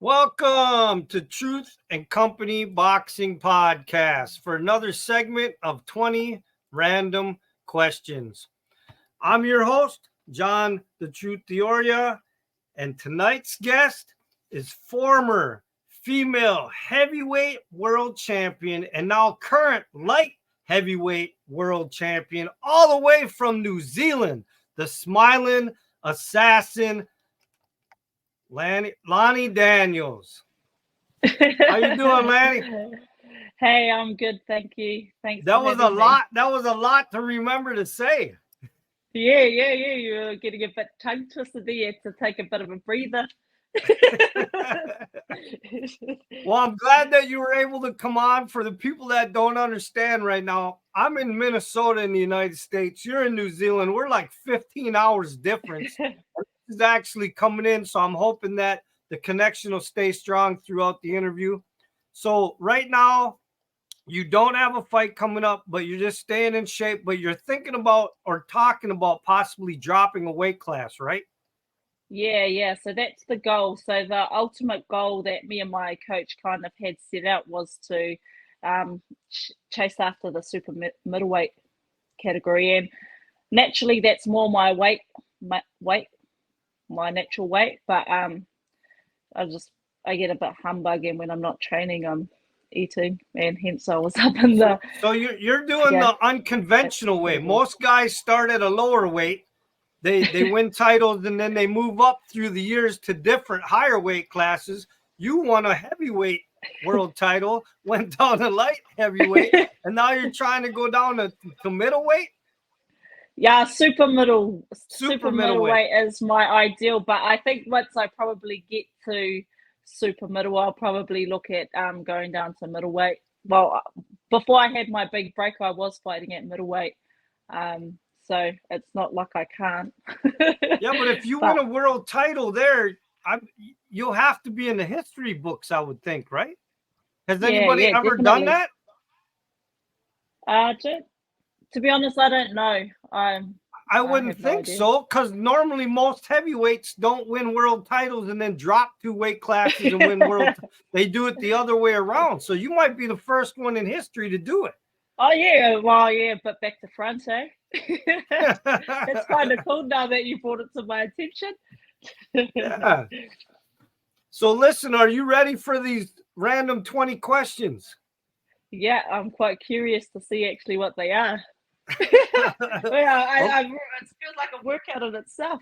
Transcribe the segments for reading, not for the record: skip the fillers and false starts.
Welcome to Truth and Company Boxing Podcast for another segment of 20 random questions. I'm your host, John the Truth Dioria, and tonight's guest is former female heavyweight world champion and now current light heavyweight world champion, all the way from New Zealand, the smiling assassin, Lani Daniels. How you doing, Lani? Hey, I'm good, thank you. Thanks. That was a lot. That was a lot to remember to say. Yeah. You're getting a bit tongue twisted there. You had to take a bit of a breather. Well, I'm glad that you were able to come on. For the people that don't understand right now, I'm in Minnesota in the United States. You're in New Zealand. We're like 15 hours difference. This is actually coming in, so I'm hoping that the connection will stay strong throughout the interview. So right now, you don't have a fight coming up, but you're just staying in shape, but you're thinking about or talking about possibly dropping a weight class, right? Yeah. So that's the goal. So the ultimate goal that me and my coach kind of had set out was to chase after the super middleweight category, and naturally that's more my natural weight. But I get a bit humbugging when I'm not training. I'm eating, and hence I was up in the. So you're doing the unconventional way. Most guys start at a lower weight. They win titles and then they move up through the years to different higher weight classes. You won a heavyweight world title, went down to light heavyweight, and now you're trying to go down to middleweight. Yeah, super middleweight is my ideal, but I think once I probably get to super middle, I'll probably look at going down to middleweight. Well, before I had my big break, I was fighting at middleweight, so it's not like I can't. Yeah, but if you win a world title there, you'll have to be in the history books, I would think, right? Has anybody ever done that? To be honest, I don't know. I wouldn't think so, because normally most heavyweights don't win world titles and then drop 2 weight classes and win world. They do it the other way around. So you might be the first one in history to do it. Oh yeah, well yeah, but back to front, eh? It's kind of cool now that you brought it to my attention. Yeah. So listen, are you ready for these random 20 questions? Yeah, I'm quite curious to see actually what they are. It feels like a workout in itself.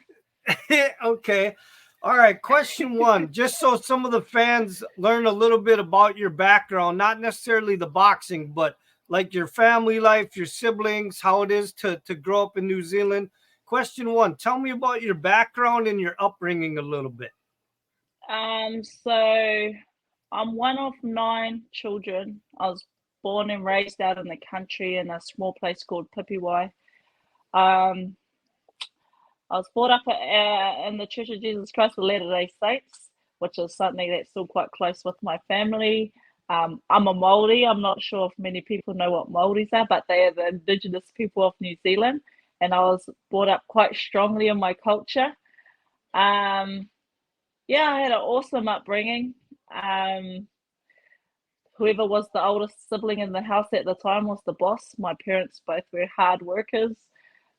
Okay. All right. Question 1, just so some of the fans learn a little bit about your background, not necessarily the boxing, but like your family life, your siblings, how it is to grow up in New Zealand. Question 1, tell me about your background and your upbringing a little bit. So I'm one of 9 children. I was born and raised out in the country in a small place called Pipiwai. I was brought up in the Church of Jesus Christ of Latter-day Saints, which is something that's still quite close with my family. I'm a Māori. I'm not sure if many people know what Māoris are, but they are the indigenous people of New Zealand, and I was brought up quite strongly in my culture. I had an awesome upbringing. Whoever was the oldest sibling in the house at the time was the boss. My parents both were hard workers,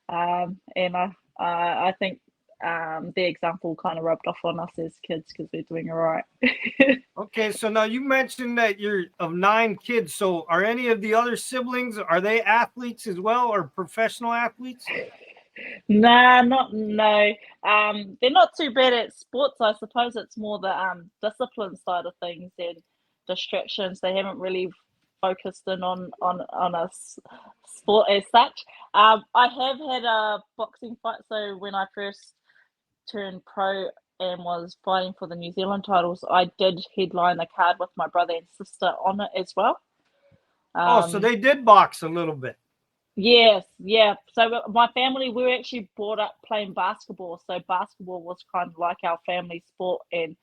and I think the example kind of rubbed off on us as kids because we're doing all right. Okay, so now you mentioned that you're of 9 kids. So are any of the other siblings, are they athletes as well, or professional athletes? No. They're not too bad at sports. I suppose it's more the discipline side of things and distractions. They haven't really focused in on a sport as such. I have had a boxing fight. So when I first turned pro and was fighting for the New Zealand titles, I did headline the card with my brother and sister on it as well. So they did box a little bit. Yes, yeah. So my family, we were actually brought up playing basketball. So basketball was kind of like our family sport, and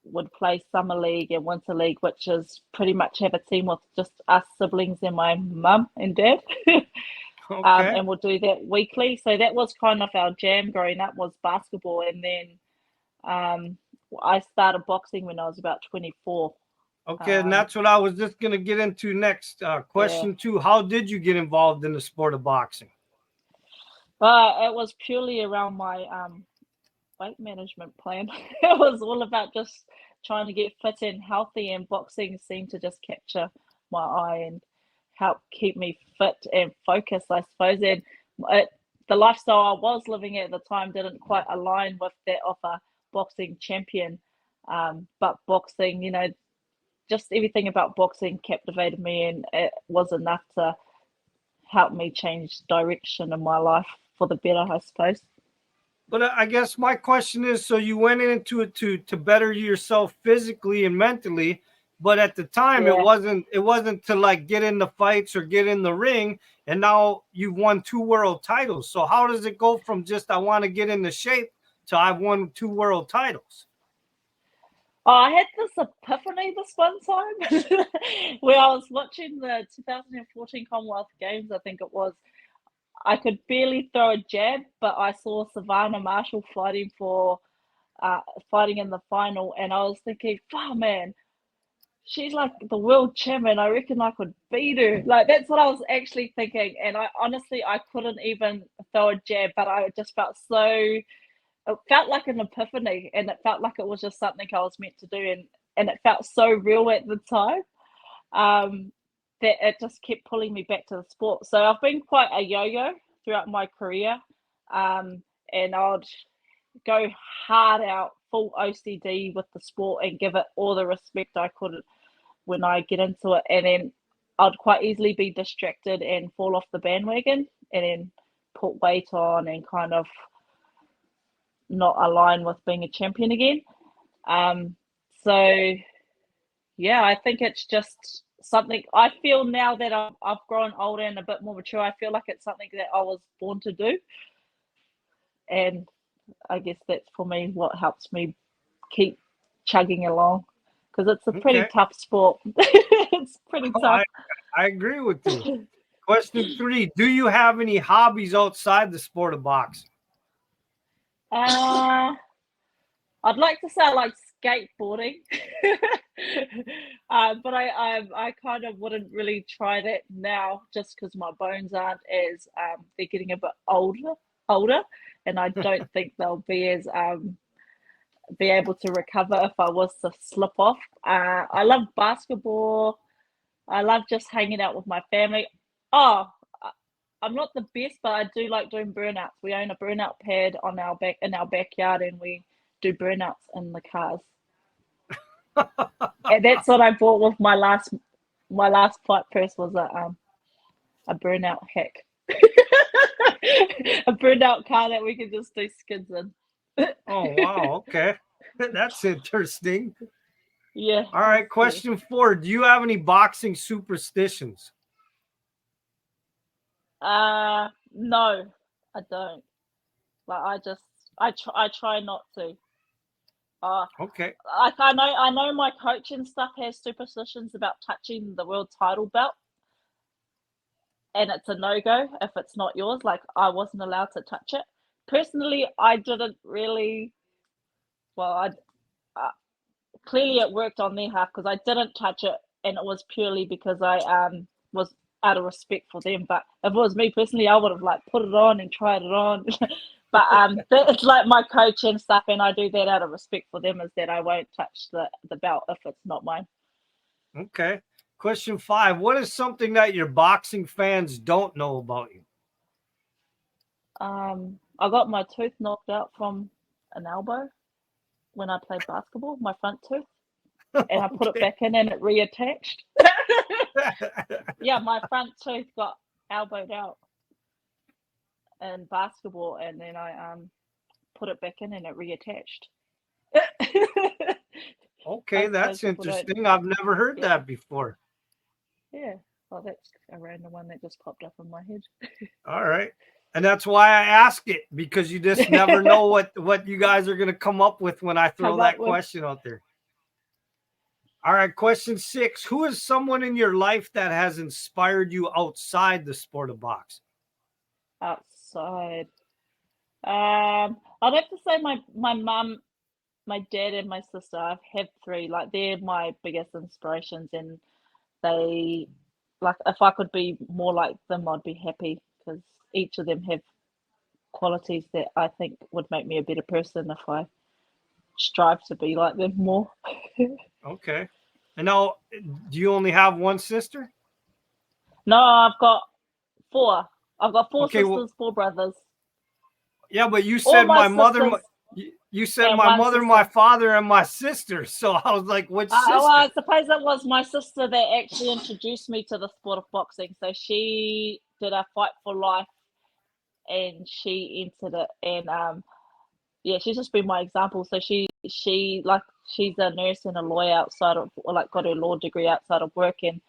would play summer league and winter league, which is pretty much have a team with just us siblings and my mum and dad. Okay. And we'll do that weekly. So that was kind of our jam growing up, was basketball. And then I started boxing when I was about 24. Okay, and that's what I was just going to get into next. Question 2, how did you get involved in the sport of boxing? It was purely around my weight management plan. It was all about just trying to get fit and healthy, and boxing seemed to just capture my eye and help keep me fit and focused, I suppose. And the lifestyle I was living at the time didn't quite align with that of a boxing champion. But boxing, just everything about boxing captivated me, and it was enough to help me change direction in my life for the better, I suppose. But I guess my question is, so you went into it to better yourself physically and mentally, but at the time it wasn't to like get in the fights or get in the ring, and now you've won 2 world titles. So how does it go from just I want to get into shape to I've won 2 world titles? I had this epiphany this one time where I was watching the 2014 Commonwealth Games, I think it was. I could barely throw a jab, but I saw Savannah Marshall fighting in the final, and I was thinking, "Oh man, she's like the world champion. I reckon I could beat her." Like that's what I was actually thinking, and I honestly couldn't even throw a jab, but I just felt so. It felt like an epiphany, and it felt like it was just something I was meant to do, and it felt so real at the time. That it just kept pulling me back to the sport. So I've been quite a yo-yo throughout my career, and I'd go hard out, full OCD with the sport, and give it all the respect I could when I get into it, and then I'd quite easily be distracted and fall off the bandwagon, and then put weight on and kind of not align with being a champion again. So yeah, I think it's just something I feel now that I've grown older and a bit more mature. I feel like it's something that I was born to do, and I guess that's for me what helps me keep chugging along, because it's a pretty tough sport. It's pretty tough. I agree with you. Question 3, do you have any hobbies outside the sport of boxing? I'd like to say I like skateboarding, but I kind of wouldn't really try that now, just because my bones aren't as they're getting a bit older, and I don't think they'll be as be able to recover if I was to slip off. I love basketball. I love just hanging out with my family. Oh, I'm not the best, but I do like doing burnouts. We own a burnout pad in our backyard, and we do burnouts in the cars. And that's what I bought with my last fight purse, was a burnout hack. A burnout car that we can just do skids in. Oh wow, okay. That's interesting. Yeah. All right, question 4. Do you have any boxing superstitions? No, I don't. Like I try not to. Okay. I know my coach and stuff has superstitions about touching the world title belt, and it's a no-go if it's not yours. Like I wasn't allowed to touch it. Personally, I didn't really. Well, clearly it worked on their half, because I didn't touch it, and it was purely because I was out of respect for them. But if it was me personally, I would have like put it on and tried it on. But it's like my coach and stuff, and I do that out of respect for them, is that I won't touch the belt if it's not mine. Okay. Question 5. What is something that your boxing fans don't know about you? I got my tooth knocked out from an elbow when I played basketball, my front tooth, and I put it back in and it reattached. Yeah, my front tooth got elbowed out in basketball, and then I put it back in and it reattached. Okay, that's interesting. I've never heard that before. Yeah, well, that's a random one that just popped up in my head. All right. And that's why I ask it, because you just never know what you guys are going to come up with when I throw that question out there. All right, question 6. Who is someone in your life that has inspired you outside the sport of boxing? Outside. I'd have to say my mum my dad and my sister. I've had three. Like they're my biggest inspirations, and they like if I could be more like them, I'd be happy because each of them have qualities that I think would make me a better person if I strive to be like them more. Okay. And now, do you only have one sister? No, I've got four. I've got four Okay. Well, sisters, four brothers. yeah, but you All said my my mother. sisters You said and my one mother, my sister. father, and my sister. So I was like, which Well, sister? I suppose it was my sister that actually introduced me to the sport of boxing. So she did a fight for life, and she entered it. And yeah, she's just been my example. So she like she's a nurse and a lawyer outside of, or like got her law degree outside of work, and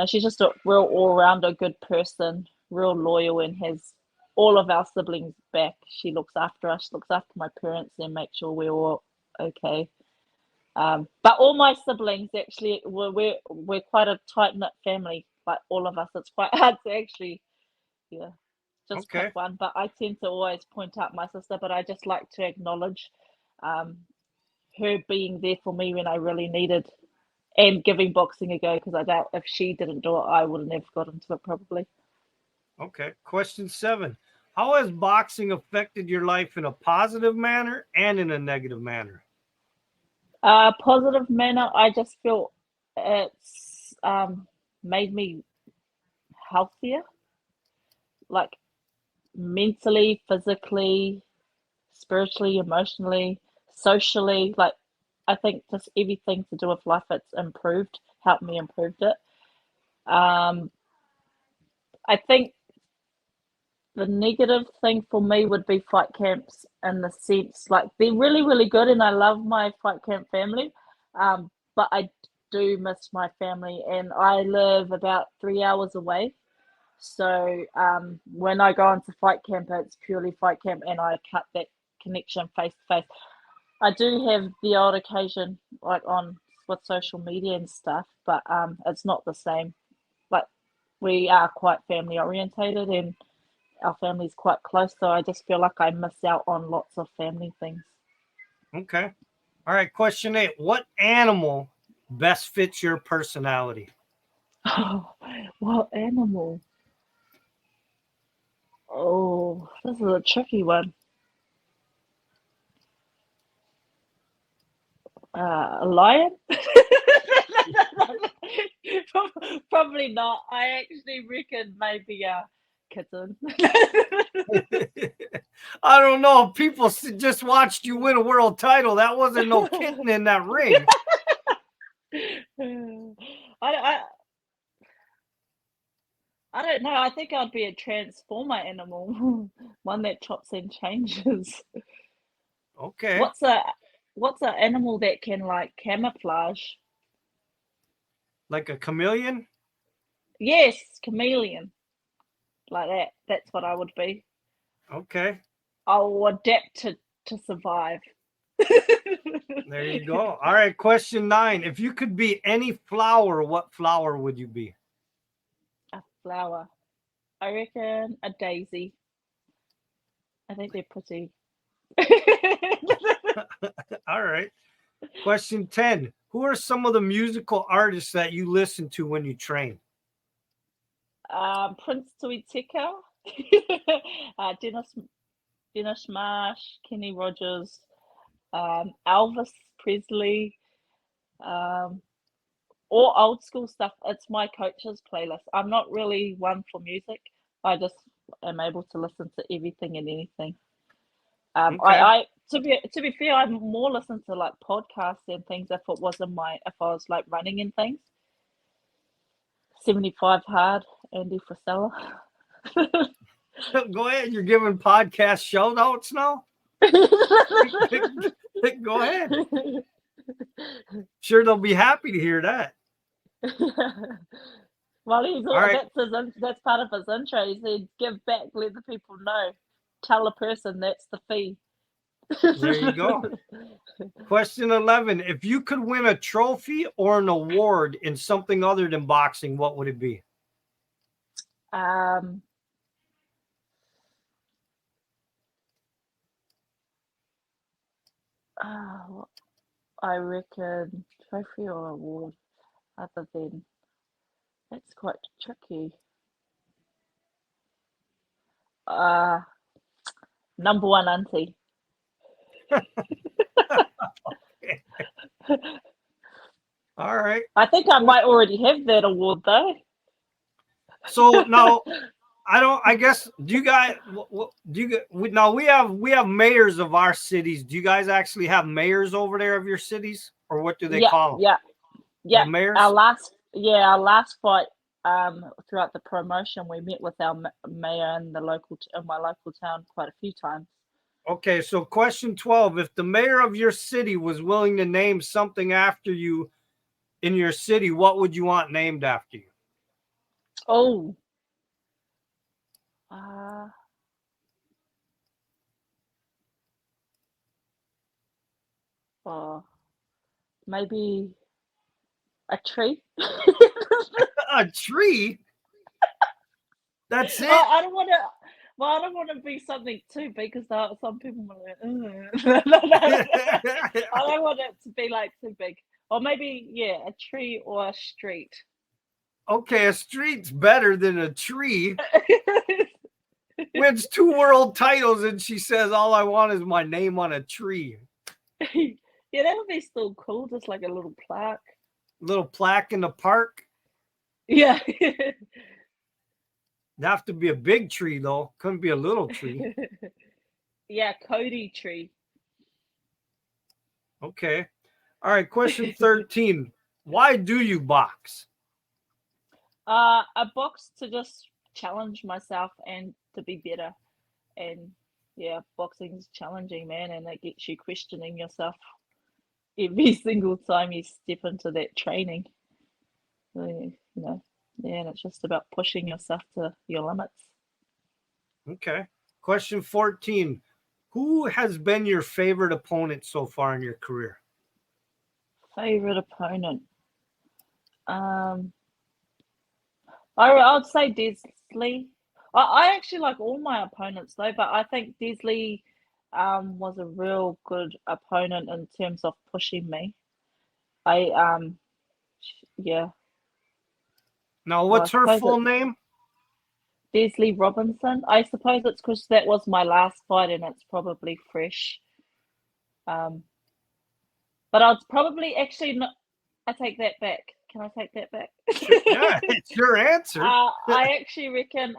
she's just a real all rounder good person, real loyal, and has all of our siblings back. She looks after us, looks after my parents, and makes sure we're all okay. But all my siblings actually we're quite a tight knit family. Like all of us, it's quite hard to actually just pick Okay. one. But I tend to always point out my sister. But I just like to acknowledge um, her being there for me when I really needed, and giving boxing a go, because I doubt if she didn't do it, I would have never got into it probably. Okay. Question 7. How has boxing affected your life in a positive manner and in a negative manner? Positive manner. I just feel it's made me healthier, like mentally, physically, spiritually, emotionally, socially. Like I think just everything to do with life, it's improved, helped me improve it. Um, I think the negative thing for me would be fight camps, in the sense like they're really, really good, and I love my fight camp family. But I do miss my family, and I live about 3 hours away. So when I go into fight camp, it's purely fight camp, and I cut that connection face to face. I do have the odd occasion, like on with social media and stuff, but it's not the same. Like we are quite family orientated, and our family's quite close, so I just feel like I miss out on lots of family things. Okay. All right. Question 8. What animal best fits your personality? Oh, what animal? Oh, this is a tricky one. A lion? Probably not. I actually reckon maybe a kitten. I don't know. People just watched you win a world title. That wasn't no kitten in that ring. I, I don't know. I think I'd be a transformer animal, one that chops and changes. Okay. What's a what's an animal that can like camouflage? Like a chameleon? Yes, chameleon. Like that. That's what I would be. Okay. I'll adapt to survive. There you go. All right. Question 9. If you could be any flower, what flower would you be? A flower. I reckon a daisy. I think they're pretty. All right. Question 10. Who are some of the musical artists that you listen to when you train? Prince Tuitika, Dennis Marsh, Kenny Rogers, Elvis Presley, um, or old school stuff. It's my coach's playlist. I'm not really one for music. I just am able to listen to everything and anything. Okay. To be fair, I'm more listen to like podcasts and things if it wasn't if I was like running and things. 75 hard, Andy Frisella. Go ahead. You're giving podcast shout outs now? Go ahead. Sure, they'll be happy to hear that. Well, All right. that's part of his intro. He said, "Give back, let the people know, tell a person that's the fee." There you go. Question 11. If you could win a trophy or an award in something other than boxing, what would it be? um, I reckon trophy or award, other than that's quite tricky. Uh, number one auntie. All right. I think I might already have that award though. So now I guess do you guys do you now we have mayors of our cities. Do you guys actually have mayors over there of your cities, or what do they Yeah, call them? yeah. The mayors? Our last fight throughout the promotion, we met with our mayor in my local town quite a few times. Okay, so question 12, if the mayor of your city was willing to name something after you in your city, what would you want named after you? Oh, oh, maybe a tree. A tree? That's it? I don't want to. Well, I don't want to be something too big because some people are like, I don't want it to be like too big. Or maybe, yeah, a tree or a street. Okay, a street's better than a tree. Wins 2 world titles, and she says, all I want is my name on a tree. Yeah, that would be still cool. Just like a little plaque. Little plaque in the park. Yeah. It'd have to be a big tree, though. Couldn't be a little tree. Yeah, Cody tree. Okay. All right, question 13. Why do you box? A box to just challenge myself and to be better. And yeah, boxing's challenging, man, and it gets you questioning yourself every single time you step into that training. You know, yeah, and it's just about pushing yourself to your limits. Okay. Question 14. Who has been your favorite opponent so far in your career? Favorite opponent? I'd say Desley. I actually like all my opponents though, but I think Desley was a real good opponent in terms of pushing me. Yeah. Now, what's her full name? Desley Robinson. I suppose it's because that was my last fight and it's probably fresh. But I'd probably actually not. I take that back. Can I take that back? Yeah, it's your answer. I actually reckon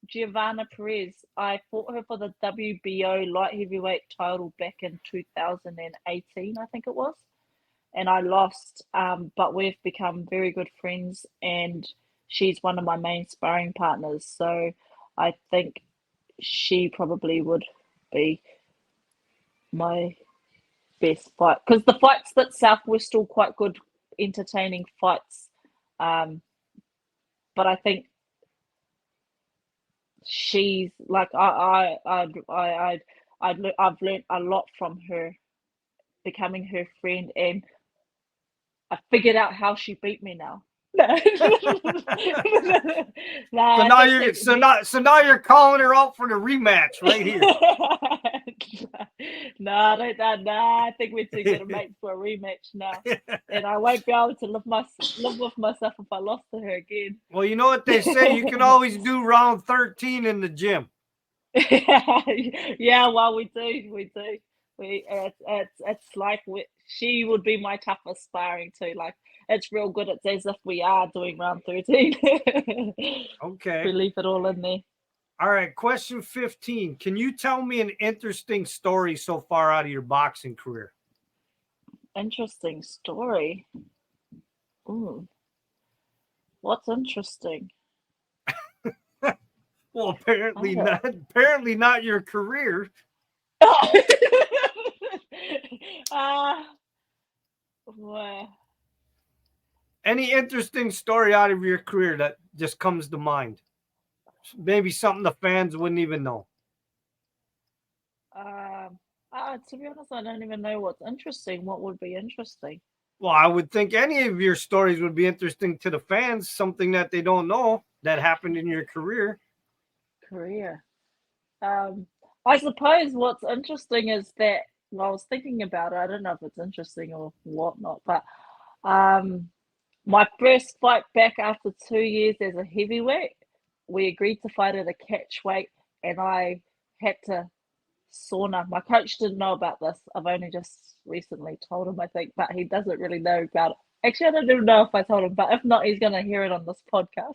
Giovanna Perez. I fought her for the WBO light heavyweight title back in 2018, I think it was, and I lost. But we've become very good friends, and she's one of my main sparring partners. So I think she probably would be my best fight because the fights that South were still quite good, entertaining fights. But I think she's like I've learned a lot from her, becoming her friend, and I figured out how she beat me now. So now you're calling her out for the rematch right here. I think we're too good mates for a rematch now, and I won't be able to live with myself if I lost to her again. Well, you know what they say, you can always do round 13 in the gym. Yeah, well, we do. It's like she would be my toughest sparring too. Like it's real good. It's as if we are doing round 13. Okay. We leave it all in there. All right, question 15. Can you tell me an interesting story so far out of your boxing career? Interesting story. Ooh. What's interesting? Well, apparently not. Apparently not your career. Well, any interesting story out of your career that just comes to mind? Maybe something the fans wouldn't even know. To be honest, I don't even know what's interesting. What would be interesting? Well, I would think any of your stories would be interesting to the fans, something that they don't know that happened in your career. I suppose what's interesting is that Well, I was thinking about it. I don't know if it's interesting or whatnot, but um, my first fight back after 2 years as a heavyweight, we agreed to fight at a catch weight, and I had to sauna. My coach didn't know about this. I've only just recently told him, I think, but he doesn't really know about it. Actually, I don't even know if I told him, but if not, he's going to hear it on this podcast.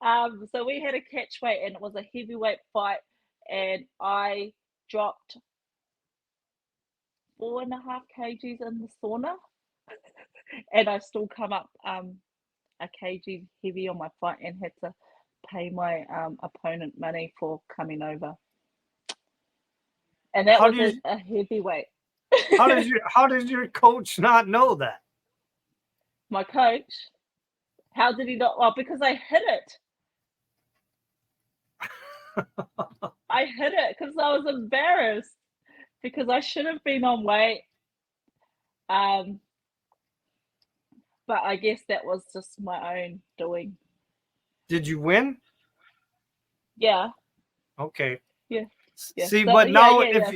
Um, so we had a catch weight, and it was a heavyweight fight, and I dropped 4.5 kgs in the sauna, and I still come up a kg heavy on my fight and had to pay my opponent money for coming over. And that How was do you a heavyweight. how does your coach not know that? My coach, how did he not? Well, because I hit it. I hit it because I was embarrassed because I should have been on weight. But I guess that was just my own doing. Did you win? Yeah. Okay. Yeah. See, So, but now yeah.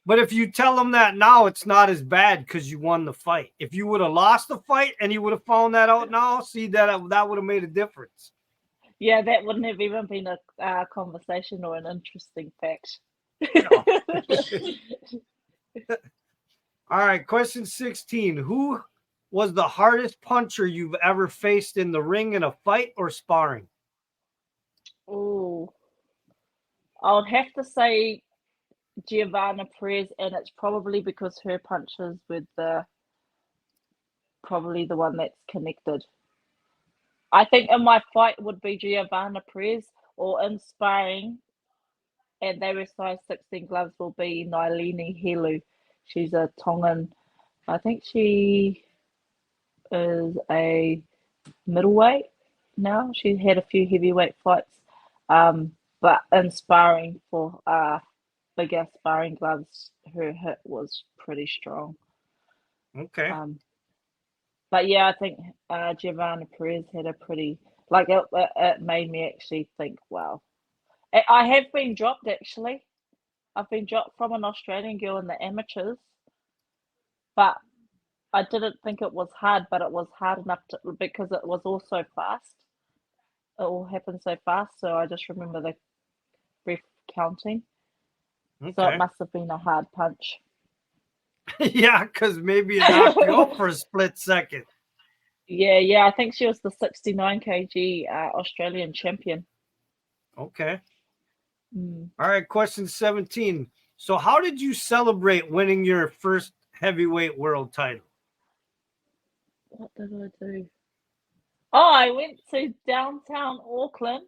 if you tell him that now, it's not as bad because you won the fight. If you would have lost the fight and you would have found that out now, see that would have made a difference. Yeah, that wouldn't have even been a conversation or an interesting fact. No. All right, question 16. Who was the hardest puncher you've ever faced in the ring in a fight or sparring? Oh, I would have to say Giovanna Perez, and it's probably because her punches were probably the one that's connected. I think in my fight would be Giovanna Perez, or in sparring, and they were size 16 gloves, will be Lani. She's a Tongan. I think she is a middleweight now. She had a few heavyweight fights, but in sparring for bigger sparring gloves, her hit was pretty strong. Okay. But yeah, I think Giovanna Perez had a pretty it made me actually think, wow. I have been dropped actually. I've been dropped from an Australian girl in the amateurs, but I didn't think it was hard, but it was hard enough because it was all so fast. It all happened so fast, so I just remember the ref counting. Okay. So it must have been a hard punch. Yeah, because maybe it knocked you out for a split second. Yeah. I think she was the 69 kg Australian champion. Okay. All right, question 17. So how did you celebrate winning your first heavyweight world title? What did I do? Oh, I went to downtown Auckland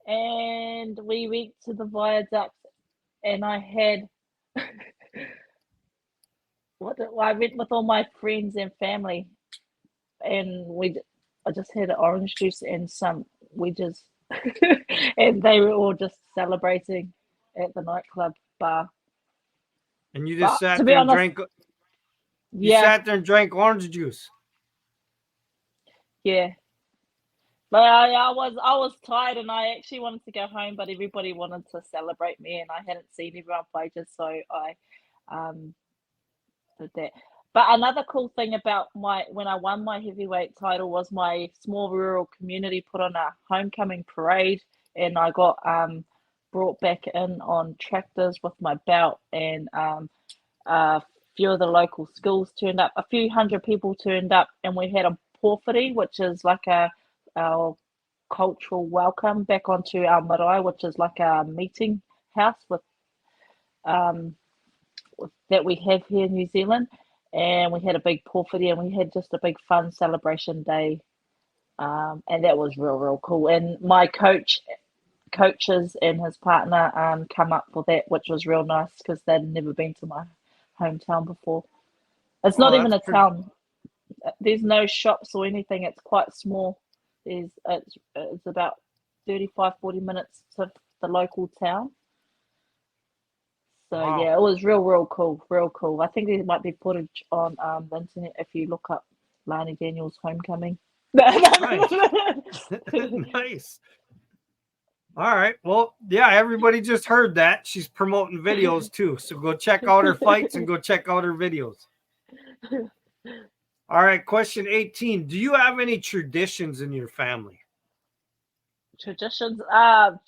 and we went to the viaduct and I had I went with all my friends and family and I just had orange juice and some wedges and they were all just celebrating at the nightclub bar. And you just But sat to be there and honest, drank. You yeah, sat there and drank orange juice. yeah. But I was tired and I actually wanted to go home, but everybody wanted to celebrate me and I hadn't seen everyone for ages, so I did that. But another cool thing about when I won my heavyweight title was my small rural community put on a homecoming parade, and I got brought back in on tractors with my belt, and a few of the local schools turned up. A few hundred people turned up, and we had a porphyry, which is like our cultural welcome back onto our marae, which is like a meeting house that we have here in New Zealand. And we had a big porphyry and we had just a big fun celebration day. And that was real cool. And my coaches and his partner come up for that, which was real nice because they'd never been to my hometown before. It's not even a town. There's no shops or anything. It's quite small. It's about 35-40 minutes to the local town. So Wow. yeah, it was real cool. I think there might be footage on the internet if you look up Lani Daniels homecoming. Nice. Nice. All right. Well, yeah, everybody just heard that. She's promoting videos too. So go check out her fights and go check out her videos. All right. Question 18. Do you have any traditions in your family? Traditions,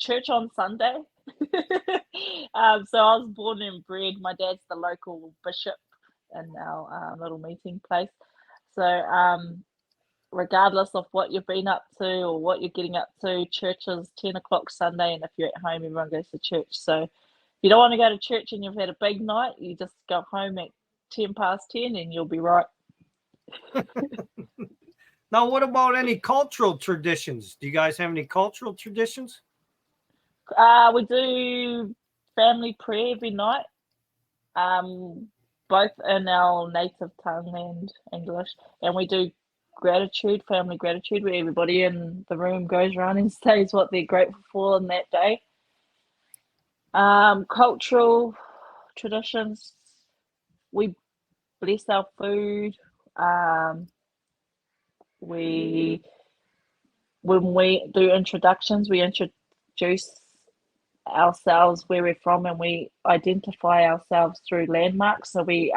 church on Sunday. So I was born and bred. My dad's the local bishop in our little meeting place. So regardless of what you've been up to or what you're getting up to, church is 10 o'clock Sunday, and if you're at home, everyone goes to church. So if you don't want to go to church and you've had a big night, you just go home at 10 past 10 and you'll be right. Now, what about any cultural traditions? Do you guys have any cultural traditions? We do family prayer every night, both in our native tongue and English, and we do gratitude, family gratitude, where everybody in the room goes around and says what they're grateful for in that day. Cultural traditions, we bless our food. We When we do introductions, we introduce ourselves, where we're from, and we identify ourselves through landmarks. So we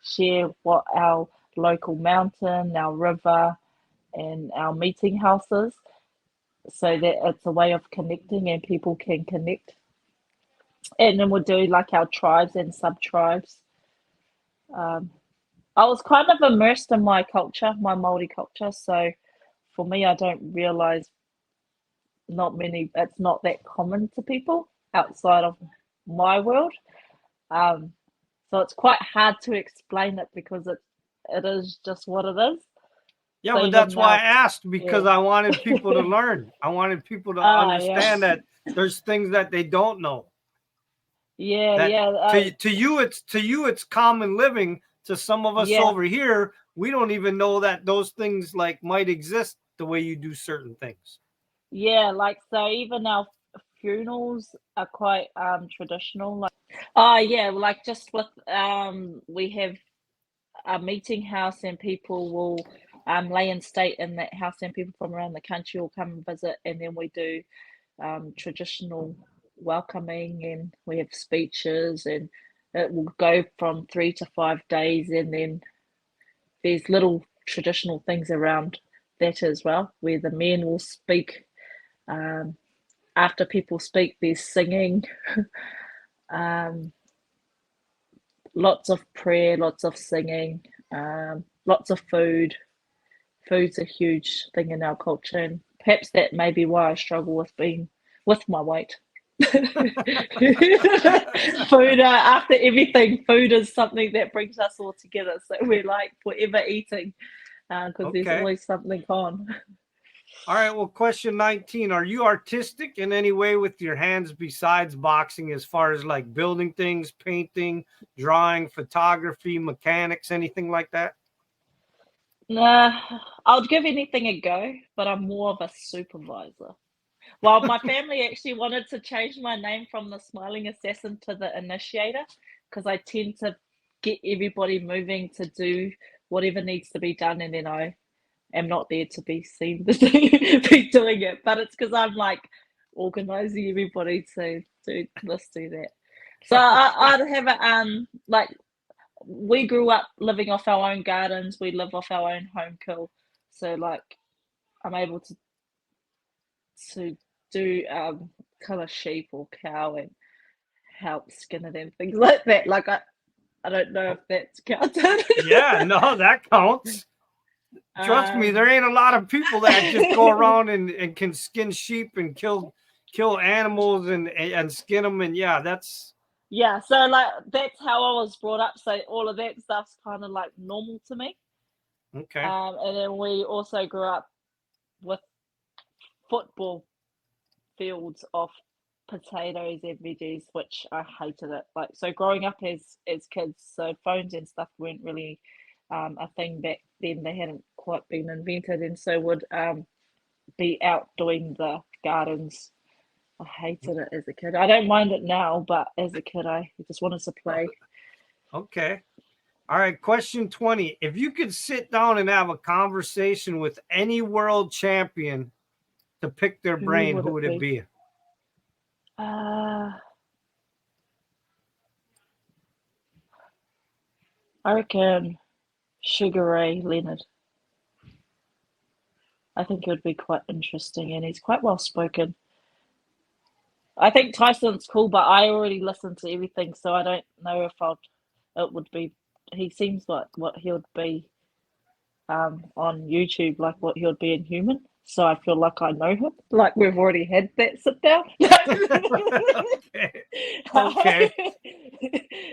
share what our local mountain, our river, and our meeting house is, so that it's a way of connecting and people can connect. And then we'll do like our tribes and sub tribes. I was kind of immersed in my culture, my Māori culture. So for me, I don't realize it's not that common to people outside of my world. So it's quite hard to explain it because it is just what it is. Yeah, So but even that's why I now, asked, because yeah. I wanted people to learn. I wanted people to Yeah. understand that there's things that they don't know. Yeah, That yeah. to you it's common living. To some of us Yeah, over here, we don't even know that those things like might exist the way you do certain things. yeah. Like, so even our funerals are quite traditional. Like, oh yeah, like just with we have a meeting house, and people will lay in state in that house, and people from around the country will come and visit, and then we do traditional welcoming, and we have speeches, and it will go from 3 to 5 days, and then there's little traditional things around that as well, where the men will speak. After people speak, there's singing, um, lots of prayer, lots of singing, lots of food. Food's a huge thing in our culture, and perhaps that may be why I struggle with being with my weight. Food, after everything, food is something that brings us all together. So we're like forever eating, because there's Okay. always something on. All right. Well, question 19. Are you artistic in any way with your hands besides boxing, as far as like building things, painting, drawing, photography, mechanics, anything like that? Nah, I'll give anything a go, but I'm more of a supervisor. Well, my family actually wanted to change my name from the Smiling Assassin to the Initiator, because I tend to get everybody moving to do whatever needs to be done, and then I am not there to be seen to be doing it. But it's because I'm like organizing everybody to do this, do that. So I'd have a like, we grew up living off our own gardens. We live off our own home kill. So like, I'm able to do kill a sheep or cow and help skin it and things like that. Like, I don't know if that's counted. Yeah, no, that counts. Trust me, there ain't a lot of people that just go around and can skin sheep and kill animals and skin them. And yeah, that's Yeah, so like that's how I was brought up. So all of that stuff's kind of like normal to me. okay. And then we also grew up with football fields of potatoes and veggies, which I hated it. Like, so growing up as kids, so phones and stuff weren't really a thing back then. They hadn't quite been invented, and so would be out doing the gardens. I hated it as a kid. I don't mind it now, but as a kid, I just wanted to play. Okay. All right. Question 20. If you could sit down and have a conversation with any world champion to pick their Who brain, would who it would it be? be? I reckon Sugar Ray Leonard. I think it would be quite interesting, and he's quite well spoken. I think Tyson's cool, but I already listened to everything, so I don't know if it would be. He seems like what he would be on YouTube, like what he would be in human. So I feel like I know him. Like we've already had that sit down. Okay.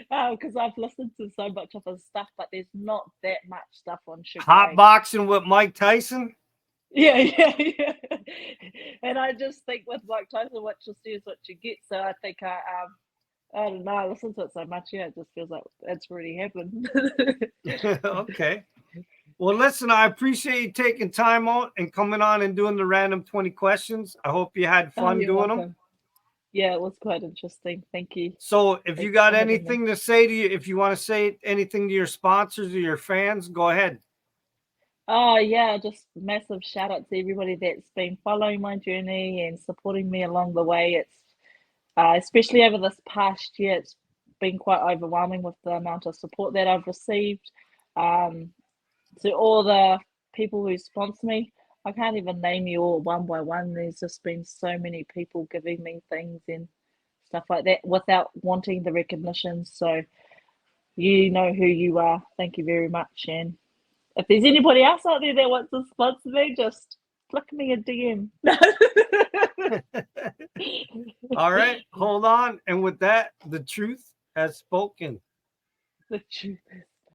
Because I've listened to so much of his stuff, but there's not that much stuff on Sugar Hot Ray. boxing with Mike Tyson? Yeah. And I just think with Mike Tyson, what you see is what you get. So I think I don't know, I listen to it so much, yeah, it just feels like it's already happened. Okay. Well, listen, I appreciate you taking time out and coming on and doing the random 20 questions. I hope you had fun You're doing welcome. them. Yeah, it was quite interesting. Thank you. So if you Thanks got for having me. anything to say to you, if you want to say anything to your sponsors or your fans, go ahead. Oh yeah, just massive shout out to everybody that's been following my journey and supporting me along the way. It's especially over this past year, it's been quite overwhelming with the amount of support that I've received. To all the people who sponsor me, I can't even name you all one by one. There's just been so many people giving me things and stuff like that without wanting the recognition. So you know who you are. Thank you very much. And if there's anybody else out there that wants to sponsor me, just flick me a DM. All right, hold on. And with that, the truth has spoken. The truth is